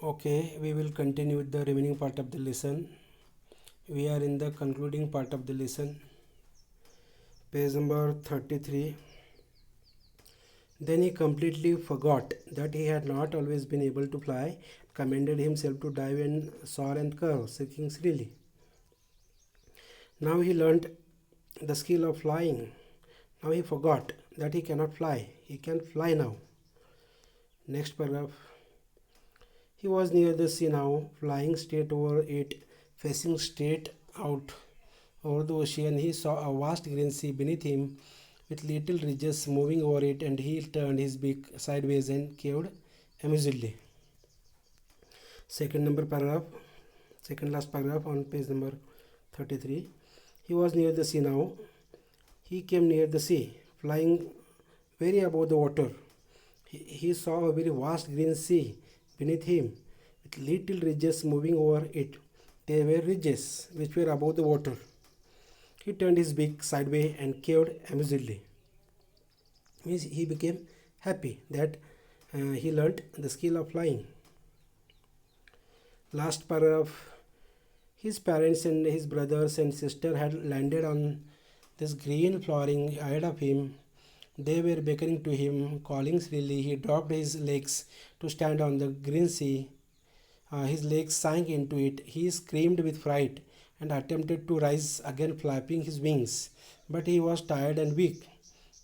Okay, we will continue with the remaining part of the lesson. We are in the concluding part of the lesson, page number 33. Then he completely forgot that he had not always been able to fly, commanded himself to dive and soar and curve, seeking freely. Now he learned the skill of flying. Now he forgot that he cannot fly. He can fly now. Next paragraph. He was near the sea now, flying straight over it, facing straight out over the ocean. He saw a vast green sea beneath him, with little ridges moving over it, and he turned his beak sideways and cawed amusedly. Second last paragraph on page number 33. He was near the sea now. He came near the sea, flying very above the water. He saw a very vast green sea beneath him, with little ridges moving over it. They were ridges which were above the water. He turned his beak sideways and cawed amusedly. Means he became happy that he learnt the skill of flying. Last paragraph. His parents and his brothers and sister had landed on this green flooring ahead of him. They were beckoning to him, calling shrilly. He dropped his legs to stand on the green sea. His legs sank into it. He screamed with fright and attempted to rise again, flapping his wings. But he was tired and weak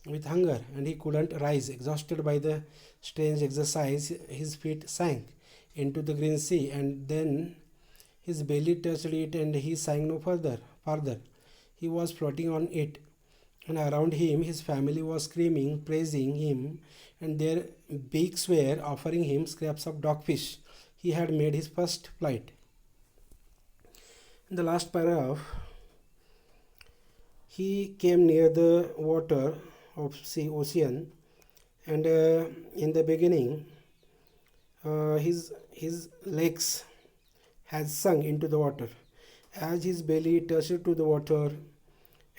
with hunger, and he couldn't rise. Exhausted by the strange exercise, his feet sank into the green sea, and then his belly touched it, and he sank no further. He was floating on it, and around him his family was screaming, praising him, and their beaks were offering him scraps of dogfish. He had made his first flight. In the last paragraph, he came near the water of ocean, and in the beginning, his legs had sunk into the water. As his belly touched to the water,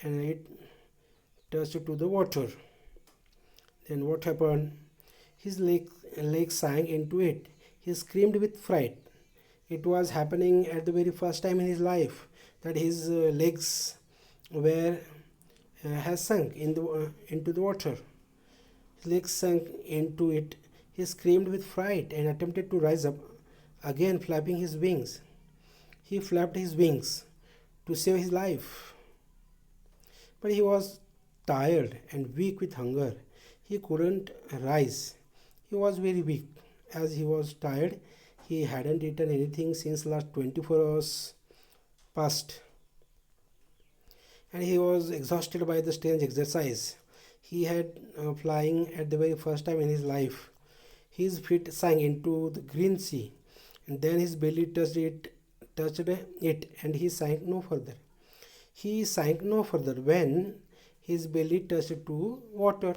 and it touched to the water, then what happened? His legs sank into it. He screamed with fright. It was happening at the very first time in his life that his legs were has sunk into the water. His legs sank into it. He screamed with fright and attempted to rise up, again flapping his wings. He flapped his wings to save his life. But he was tired and weak with hunger. He couldn't rise. He was very weak. As he was tired, he hadn't eaten anything since last 24 hours past. And he was exhausted by the strange exercise he had flying at the very first time in his life. His feet sank into the green sea, and then his belly touched it, and he sank no further. He sank no further when his belly touched to water.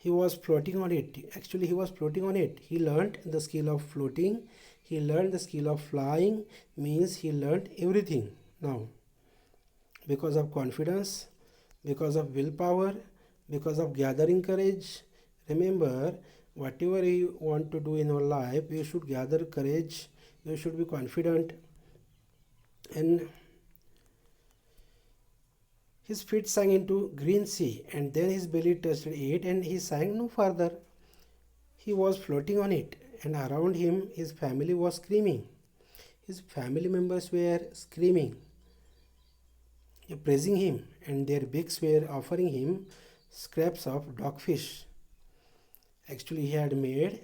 He was floating on it. Actually, he was floating on it. He learned the skill of floating. He learned the skill of flying. Means he learned everything now. Because of confidence, because of willpower, because of gathering courage. Remember, whatever you want to do in your life, you should gather courage. You should be confident. And his feet sank into green sea, and then his belly touched it, and he sank no further. He was floating on it, and around him his family was screaming. His family members were screaming, praising him, and their beaks were offering him scraps of dogfish. Actually, he had made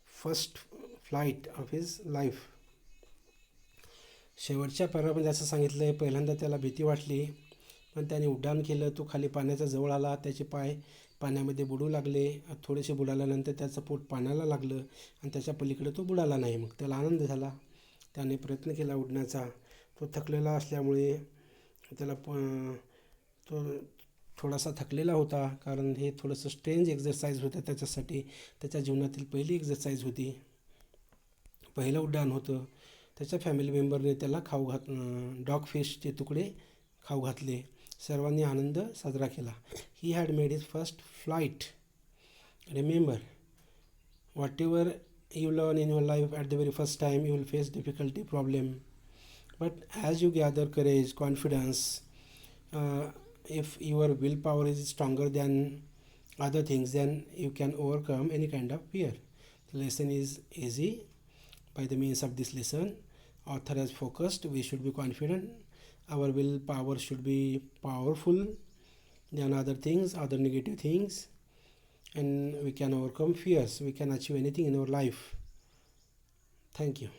first flight of his life. शेवटच्या पॅरामध्ये असं सांगितलं आहे, पहिल्यांदा त्याला भीती वाटली, पण त्याने उड्डाण केलं. तो खाली पाण्याच्या जवळ आला. त्याचे पाय पाण्यामध्ये बुडू लागले. थोडेसे बुडाल्यानंतर त्याचं पोट पाण्याला लागलं, आणि त्याच्या पलीकडे तो बुडाला नाही. मग त्याला आनंद झाला. त्याने प्रयत्न केला उडण्याचा. तो थकलेला असल्यामुळे त्याला तो थोडासा थकलेला होता, कारण हे थोडंसं स्ट्रेंज एक्झरसाइज होतं त्याच्यासाठी. त्याच्या जीवनातील पहिली एक्झरसाइज होती, पहिलं उड्डाण होतं. त्याच्या फॅमिली मेंबरने त्याला डॉगफिशचे तुकडे खाऊ घातले. सर्वांनी आनंद साजरा केला. He had made his first flight. Remember, what ever you learn in your life at the very first time you will face difficulty problem, but as you gather courage, confidence, uh, if your willpower is stronger than other things, then you can overcome any kind of fear. The lesson is easy. By the means of this lesson, author has focused, we should be confident, our willpower should be powerful than other things, other negative things, and we can overcome fears, we can achieve anything in our life. Thank you.